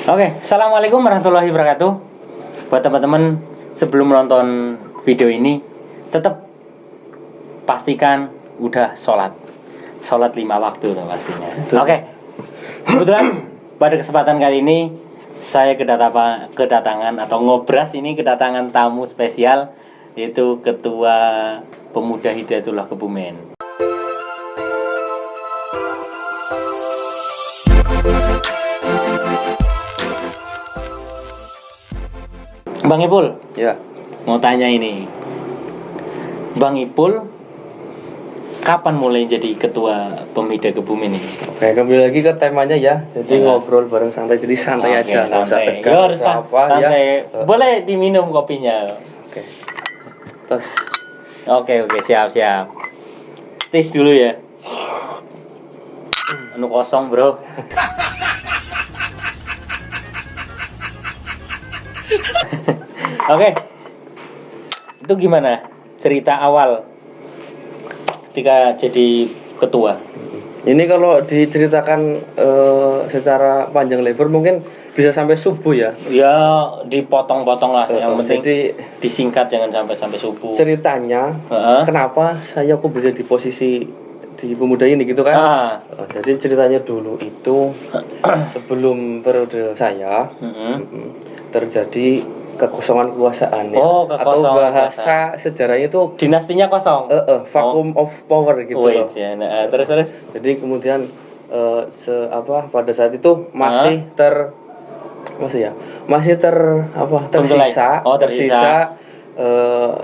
Oke, assalamualaikum warahmatullahi wabarakatuh. Buat teman-teman, sebelum menonton video ini, tetap pastikan udah sholat 5 waktu pastinya. Oke, kebetulan pada kesempatan kali ini saya kedatangan atau ngobras ini kedatangan tamu spesial, yaitu Ketua Pemuda Hidayatullah Kebumen. Bang Ipul, Ya, mau tanya ini, Bang Ipul, kapan mulai jadi ketua Pemuda Kebumen ini? oke, kembali lagi ke temanya ya. Jadi ngobrol bareng santai, jadi santai Oke, aja, nggak usah santai. tegang. Yo, harus apa ya. santai. Boleh diminum kopinya. Oke. Terus, Oke, siap. Tis dulu ya. Anu kosong, bro. Oke. Itu gimana cerita awal ketika jadi ketua? ini kalau diceritakan secara panjang lebar mungkin bisa sampai subuh ya. Ya dipotong-potong lah, yang penting Jadi disingkat, jangan sampai subuh. ceritanya kenapa saya kok bisa di posisi di pemuda ini gitu kan? Jadi ceritanya dulu itu sebelum periode saya terjadi kekosongan kekuasaan ya. Atau bahasa sejarahnya itu dinastinya kosong. vacuum of power gitu loh. Ya. Nah, terus. Jadi kemudian pada saat itu masih tersisa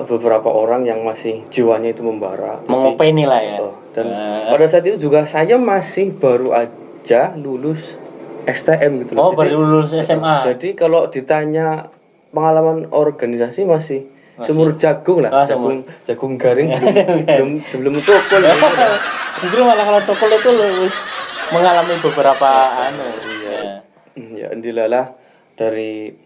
beberapa orang yang masih jiwanya itu membara. Mengopeni lah ya. Dan pada saat itu juga saya masih baru aja lulus STM gitu loh. Baru lulus SMA. Jadi kalau ditanya pengalaman organisasi masih semur jagung lah, jagung garing belum tukul. Justru malah kalau tukul itu mengalami beberapa Ya, indilalah dari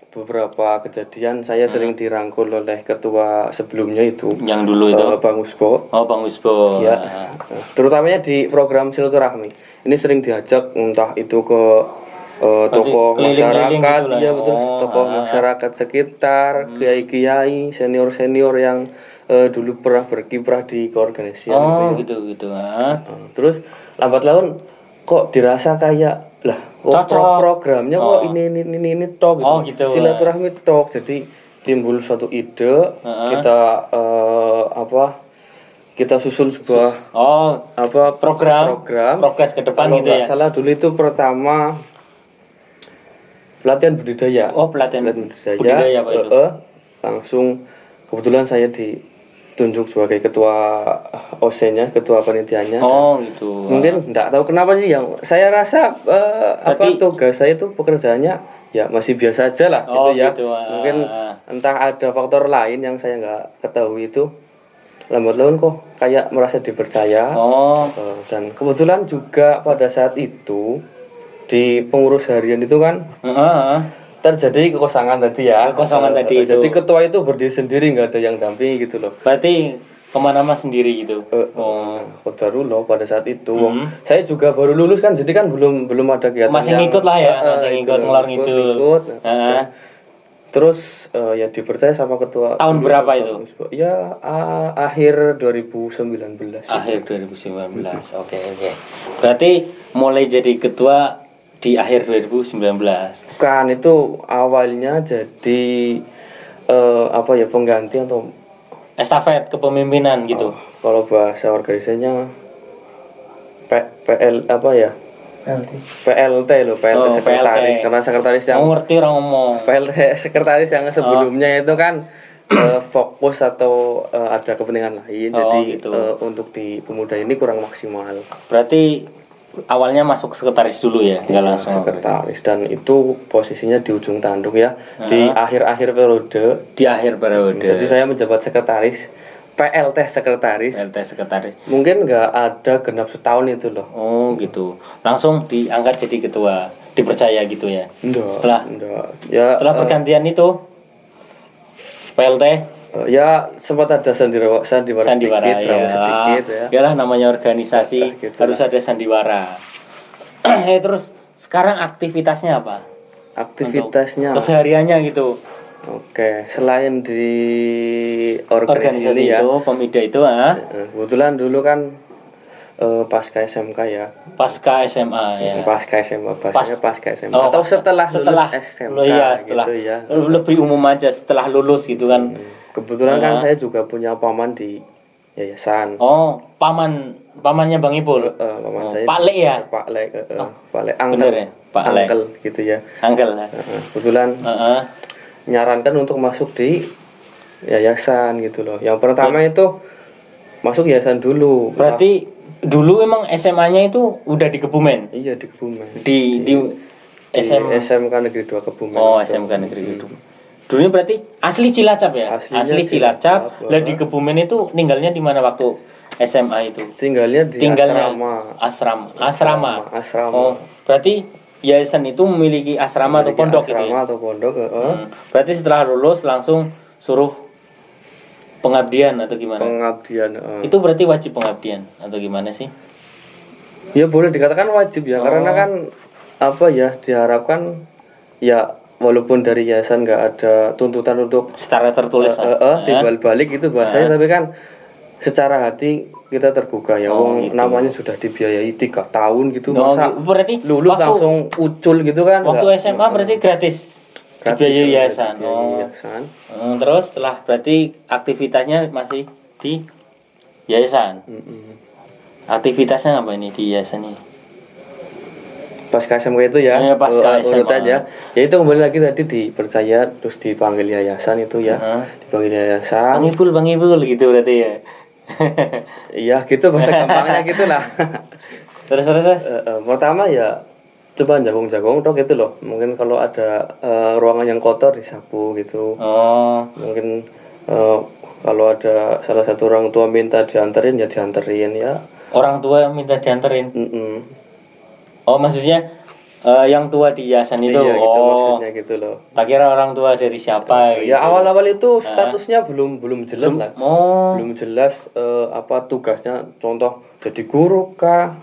beberapa kejadian saya sering dirangkul oleh ketua sebelumnya itu. Yang dulu itu Bang Usbo. Bang Usbo. Ya. Terutamanya di program silaturahmi. Ini sering diajak entah itu ke tokoh masyarakat, gitu ya betul, tokoh masyarakat sekitar, kiai-kiai, senior-senior yang dulu pernah berkiprah di keorganisasian gitu. Terus lambat laun kok dirasa kayak programnya kok ini tok gitu. Silaturahmi tok. Jadi timbul suatu ide, kita susun sebuah program progres ke depan gitu ya. Kalau nggak salah dulu itu pertama pelatihan budidaya. Pelatihan budidaya Pak itu. Langsung kebetulan saya ditunjuk sebagai ketua OC-nya, ketua panitianya. Gitu. Mungkin enggak tahu kenapa sih yang saya rasa tugas saya itu pekerjaannya ya masih biasa aja lah gitu. Mungkin entah ada faktor lain yang saya nggak ketahui itu. Lambat laun kok kayak merasa dipercaya. Dan kebetulan juga pada saat itu di pengurus harian itu kan terjadi kekosongan tadi ya. Jadi ketua itu berdiri sendiri, nggak ada yang dampingi gitu loh. Berarti kemana-mana sendiri gitu. Qadarullah pada saat itu. Saya juga baru lulus kan, jadi kan belum ada kegiatan. Masih ngikut lah ya, masih ngikut ngelor ngikut. Terus ya dipercaya sama ketua. Tahun berapa itu? Ya akhir 2019. Akhir 2019. Oke. Berarti mulai jadi ketua di akhir 2019. Bukan, itu awalnya jadi pengganti atau estafet kepemimpinan gitu. Kalau bahasa organisasinya PLT sekretaris. Karena sekretaris yang ngerti orang ngomong. PLT sekretaris yang sebelumnya itu kan fokus atau ada kepentingan lain. Jadi untuk di pemuda ini kurang maksimal. Berarti awalnya masuk sekretaris dulu ya, nggak langsung sekretaris, dan itu posisinya di ujung tanduk ya, di akhir periode. Jadi saya menjabat sekretaris, PLT sekretaris. Mungkin nggak ada genap setahun itu loh. Gitu. Langsung diangkat jadi ketua, dipercaya gitu ya. Setelah pergantian itu PLT. Ya sempat ada sandiwara sedikit ya. Yalah, namanya organisasi gitu harus ada sandiwara. Terus sekarang aktivitasnya apa? aktivitasnya kesehariannya gitu. Oke, selain di organisasi ini ya, itu Pemida itu kebetulan dulu kan pasca SMK ya. Pasca SMA ya. Pasca SMA, pasca SMA. Atau setelah lulus SMK setelah gitu ya. Lebih umum aja setelah lulus gitu kan. Kebetulan kan saya juga punya paman di yayasan. Oh, pamannya Bang Ipul. Paman saya. Pak Le ya? Pak Le, Pak Le Angkel. Ya? Pak Le. Angkel gitu ya. Angkel. Kebetulan nyarankan untuk masuk di yayasan gitu loh. Yang pertama itu masuk yayasan dulu. Berarti dulu emang SMA-nya itu udah di Kebumen? Iya di Kebumen. Di SMK Negeri 2 Kebumen. Oh, SMK Negeri 2. Dulunya berarti asli Cilacap ya? Asli Cilacap. Lah di Kebumen itu tinggalnya di mana waktu SMA itu? Tinggalnya di asrama. Asrama. Oh, berarti yayasan itu memiliki asrama atau pondok gitu ya? Asrama atau pondok, Berarti setelah lulus langsung suruh pengabdian atau gimana? Pengabdian. Itu berarti wajib pengabdian atau gimana sih? Ya boleh dikatakan wajib ya, karena kan apa ya, diharapkan ya walaupun dari yayasan nggak ada tuntutan untuk secara tertulis timbal balik gitu bahasanya, tapi kan secara hati kita tergugah ya. Gitu. Namanya sudah dibiayai 3 tahun gitu, masa berarti lulus langsung ucul gitu kan? Waktu SMA berarti gratis dibiayai yayasan. Terus setelah berarti aktivitasnya masih di yayasan. Aktivitasnya apa ini di yayasan ini? Pasca SMK itu ya, pasca SMA. urut aja. Ya itu kembali lagi tadi dipercaya terus dipanggil yayasan itu ya. Dipanggil yayasan. Bang Ipul gitu berarti ya. Iya gitu bahasa gampangnya gitulah. Terus. Pertama ya coba jagung tok gitu loh. Mungkin kalau ada ruangan yang kotor disapu gitu. Mungkin kalau ada salah satu orang tua minta dianterin ya dianterin ya. Orang tua minta dianterin. Oh, maksudnya yang tua di yayasan itu. Iya, gitu maksudnya gitu loh. Tak kira orang tua dari siapa gitu. Ya awal-awal itu statusnya belum jelas lah. Belum jelas apa tugasnya, contoh jadi guru kah,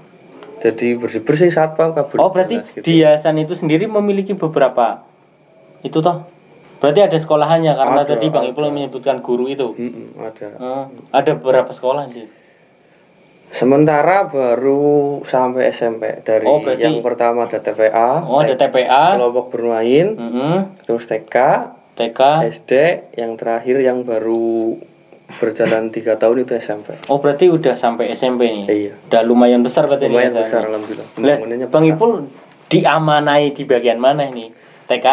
jadi bersih-bersih satpam kah. Oh, berarti jelas, gitu. Di yayasan itu sendiri memiliki beberapa itu toh. Berarti ada sekolahannya karena tadi Bang Ipul menyebutkan guru itu. Ada. Ada beberapa sekolah sih. Sementara baru sampai SMP. Dari yang pertama ada TPA. Ada TPA. Kelompok bermain. Terus TK, SD, yang terakhir yang baru berjalan 3 tahun itu SMP. Oh, berarti udah sampai SMP nih. Iya. Udah lumayan besar berarti. Lumayan besar alhamdulillah. Bang Ipul diamanai di bagian mana ini? TK?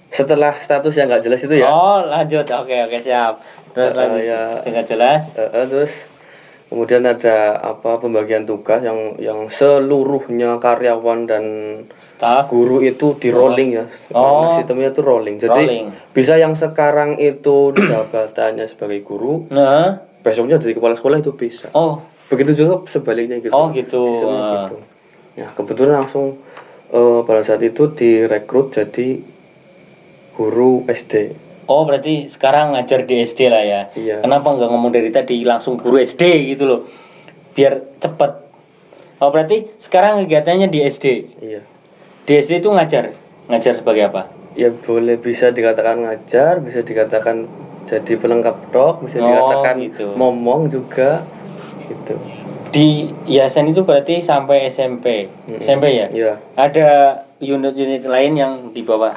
Setelah status yang nggak jelas itu ya. Oh, lanjut. Oke, siap. Terus lanjut. Nggak jelas. Terus kemudian ada pembagian tugas yang seluruhnya karyawan dan staff guru itu di rolling ya. Sistemnya itu rolling. Jadi bisa yang sekarang itu jabatannya sebagai guru, besoknya jadi kepala sekolah itu bisa. Begitu juga sebaliknya gitu. Gitu. Sistemnya gitu. Ya, kebetulan langsung pada saat itu direkrut jadi guru SD. Berarti sekarang ngajar di SD lah ya. Iya. Kenapa nggak ngomong dari tadi langsung guru SD gitu loh, biar cepet. Berarti sekarang kegiatannya di SD. Iya. Di SD itu ngajar sebagai apa? Ya boleh, bisa dikatakan ngajar, bisa dikatakan jadi pelengkap tok, bisa dikatakan gitu. Ngomong juga gitu. Di yayasan itu berarti sampai SMP. SMP ya? Iya. Ada unit-unit lain yang di bawah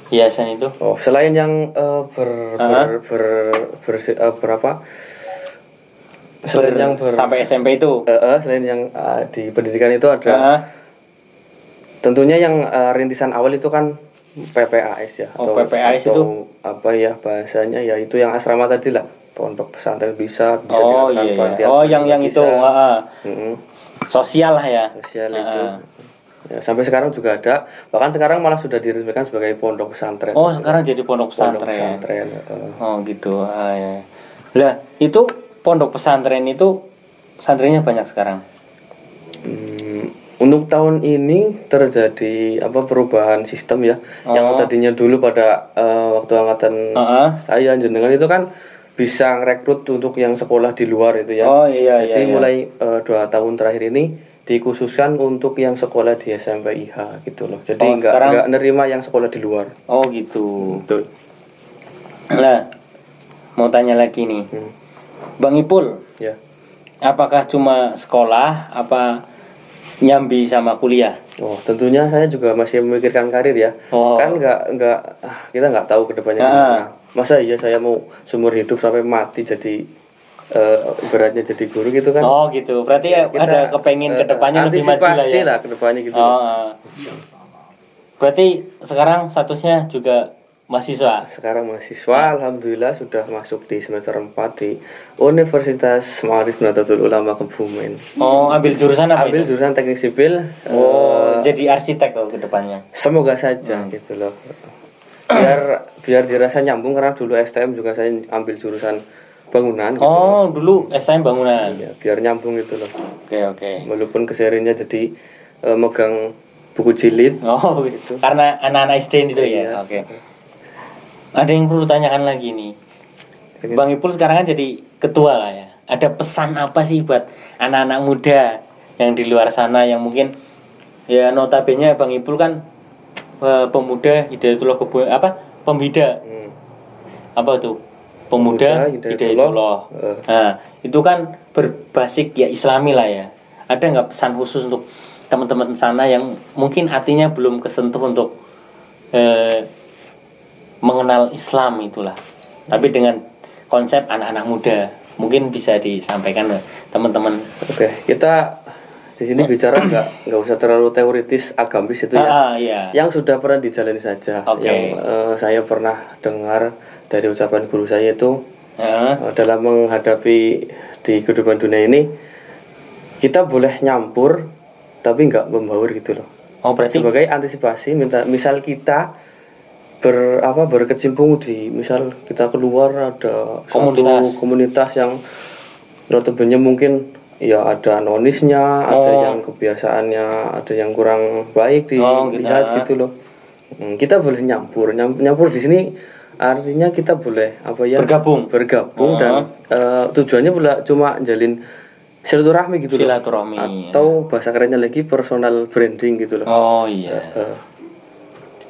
yayasan itu? Selain yang sampai SMP itu. Selain yang di pendidikan itu ada. Tentunya yang rintisan awal itu kan PPAS ya. PPAS itu apa ya bahasanya ya, itu yang asrama tadi lah. Pondok pesantren bisa dikatakan panti yang itu. Sosial lah ya. Sosial itu. Ya, sampai sekarang juga ada, bahkan sekarang malah sudah diresmikan sebagai pondok pesantren. Sekarang jadi pondok pesantren. Gitu. Ya. Lah, itu pondok pesantren itu santrinya banyak sekarang. Untuk tahun ini terjadi perubahan sistem ya. Yang tadinya dulu pada waktu angkatan saya jenengan itu kan bisa ngerekrut untuk yang sekolah di luar itu ya. Jadi mulai 2 tahun terakhir ini dikhususkan untuk yang sekolah di SMP IH gitu loh. Jadi nggak sekarang nerima yang sekolah di luar. Oh gitu. Betul. Nah, mau tanya lagi nih, Bang Ipul. Ya. Apakah cuma sekolah, apa nyambi sama kuliah? Oh, tentunya saya juga masih memikirkan karir ya. Kan kita nggak tahu kedepannya gimana. Masa iya saya mau seumur hidup sampai mati jadi beratnya jadi guru gitu kan? Oh gitu. Berarti ya ada kepengin kedepannya lebih maju lah ya. Lah kedepannya gitu. Berarti sekarang statusnya juga mahasiswa. Sekarang mahasiswa, alhamdulillah sudah masuk di semester 4 di Universitas Ma'arif Nahdlatul Ulama Kebumen. Oh, ambil jurusan apa? Ambil jurusan teknik sipil. Jadi arsitek tuh kedepannya. Semoga saja gitu loh. Biar dirasa nyambung, karena dulu STM juga saya ambil jurusan bangunan gitu. Dulu STM bangunan. Ya, biar nyambung gitu loh. Oke. Walaupun keserinnya jadi megang buku jilid. Gitu. Karena anak-anak SD itu ya. Oke. Ada yang perlu tanyakan lagi nih. Bang Ipul sekarang kan jadi ketua lah ya. Ada pesan apa sih buat anak-anak muda yang di luar sana yang mungkin ya notabene Bang Ipul kan pemuda Hidayatullah pembida. Apa tuh? Pemuda Hidayatullah. Nah, itu kan berbasis ya Islami lah ya. Ada nggak pesan khusus untuk teman-teman sana yang mungkin hatinya belum kesentuh untuk mengenal Islam itulah. Tapi dengan konsep anak-anak muda mungkin bisa disampaikan teman-teman. Oke, kita di sini bicara nggak usah terlalu teoritis agamis itu ya. Iya. Yang sudah pernah dijalani saja. Yang saya pernah dengar dari ucapan guru saya itu dalam menghadapi di kehidupan dunia ini, kita boleh nyampur tapi nggak membaur gitu loh. Berarti sebagai antisipasi, misal kita berkecimpung di, misal kita keluar ada komunitas yang notabene mungkin ya ada nonisnya, ada yang kebiasaannya, ada yang kurang baik dilihat gitu loh. Kita boleh nyampur di sini artinya kita boleh bergabung dan tujuannya pula cuma jalin silaturahmi gitu loh. Atau bahasa kerennya lagi personal branding gitu loh.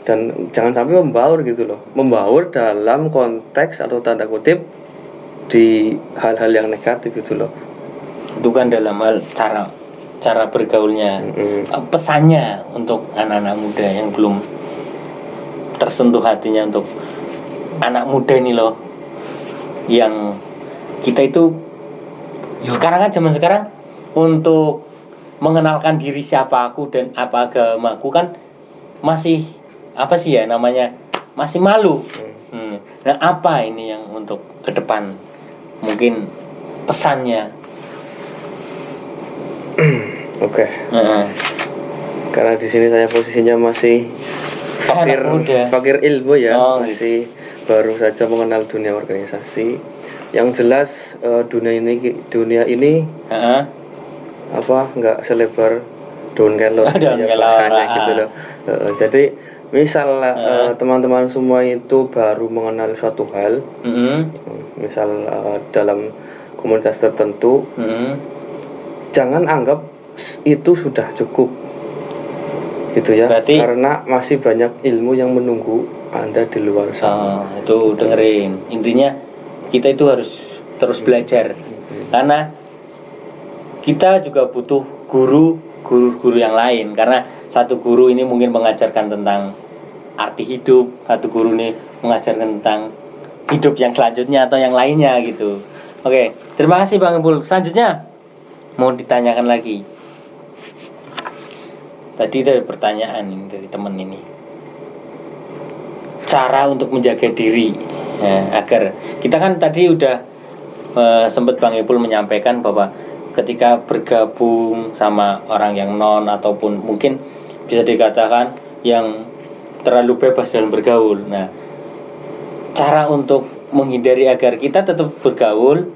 Dan jangan sampai membaur gitu loh. Membaur dalam konteks atau tanda kutip di hal-hal yang negatif gitu loh. Itu kan dalam hal cara bergaulnya. Pesannya untuk anak-anak muda yang belum tersentuh hatinya untuk anak muda ini loh, yang kita itu sekarang kan zaman sekarang untuk mengenalkan diri siapa aku dan apa agamaku kan masih masih malu. Nah, apa ini yang untuk ke depan mungkin pesannya? Oke. Karena di sini saya posisinya masih fakir ilmu ya, masih baru saja mengenal dunia organisasi. Yang jelas dunia ini nggak selebar daun kelor bahasanya gitu loh. Jadi misal teman-teman semua itu baru mengenal suatu hal, misal dalam komunitas tertentu, jangan anggap itu sudah cukup gitu ya. Berarti, karena masih banyak ilmu yang menunggu Anda di luar sana. Itu dengerin, intinya kita itu harus terus belajar. Karena kita juga butuh guru yang lain, karena satu guru ini mungkin mengajarkan tentang arti hidup, satu guru ini mengajarkan tentang hidup yang selanjutnya atau yang lainnya gitu. Oke, terima kasih Bang Ipul. Selanjutnya mau ditanyakan lagi. Tadi dari pertanyaan dari teman ini, cara untuk menjaga diri agar kita kan tadi udah sempat Bang Ipul menyampaikan bahwa ketika bergabung sama orang yang non ataupun mungkin bisa dikatakan yang terlalu bebas dalam bergaul. Nah, cara untuk menghindari agar kita tetap bergaul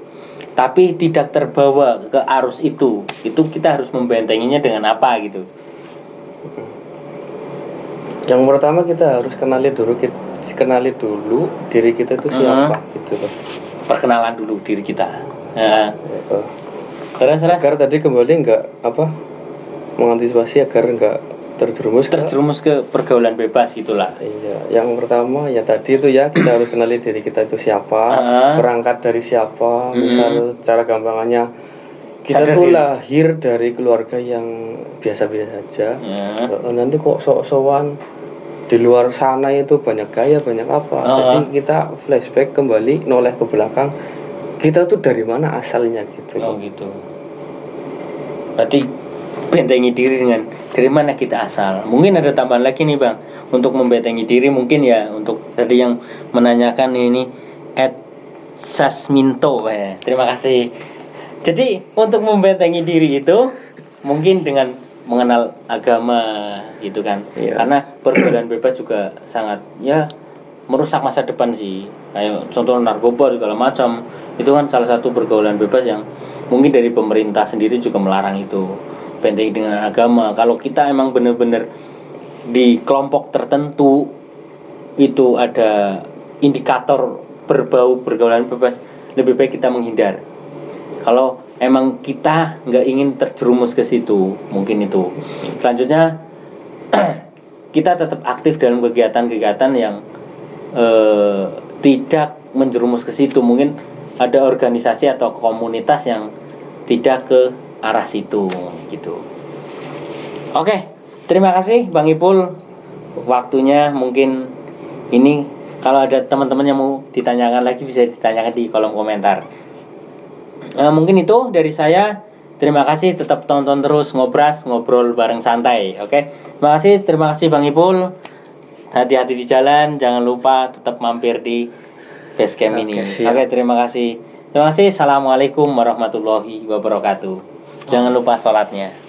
tapi tidak terbawa ke arus itu kita harus membentenginya dengan apa gitu? Yang pertama kita harus kenali dulu diri kita itu siapa gitu loh. Perkenalan dulu diri kita. Terus agar tadi kembali mengantisipasi agar nggak terjerumus ke pergaulan bebas gitulah. Iya, yang pertama ya tadi itu ya kita harus kenali diri kita itu siapa, berangkat dari siapa. Misal cara gampangannya kita tuh lahir dari keluarga yang biasa-biasa saja. Nanti kok sok-sokan di luar sana itu banyak gaya, banyak apa. Jadi kita flashback kembali, noleh ke belakang. Kita tuh dari mana asalnya gitu. Oh gitu. Berarti bentengi diri dengan dari mana kita asal. Mungkin ada tambahan lagi nih Bang untuk membentengi diri, mungkin ya untuk tadi yang menanyakan ini Sasminto ya. Terima kasih. Jadi untuk membentengi diri itu mungkin dengan mengenal agama gitu kan. Karena pergaulan bebas juga sangat ya merusak masa depan sih. Kayak contoh narkoba segala macam itu kan salah satu pergaulan bebas yang mungkin dari pemerintah sendiri juga melarang itu. Bentengi dengan agama. Kalau kita emang benar-benar di kelompok tertentu itu ada indikator berbau pergaulan bebas, lebih baik kita menghindar. Kalau emang kita nggak ingin terjerumus ke situ, mungkin itu. Selanjutnya kita tetap aktif dalam kegiatan-kegiatan yang tidak menjerumus ke situ. Mungkin ada organisasi atau komunitas yang tidak ke arah situ gitu. Oke, terima kasih Bang Ipul. Waktunya mungkin ini kalau ada teman-teman yang mau ditanyakan lagi bisa ditanyakan di kolom komentar. Mungkin itu dari saya. Terima kasih, tetap tonton terus ngobrol bareng santai. Oke. Terima kasih Bang Ipul. Hati-hati di jalan, jangan lupa tetap mampir di Basecamp ini. Oke, terima kasih. Assalamualaikum warahmatullahi wabarakatuh. Jangan lupa sholatnya.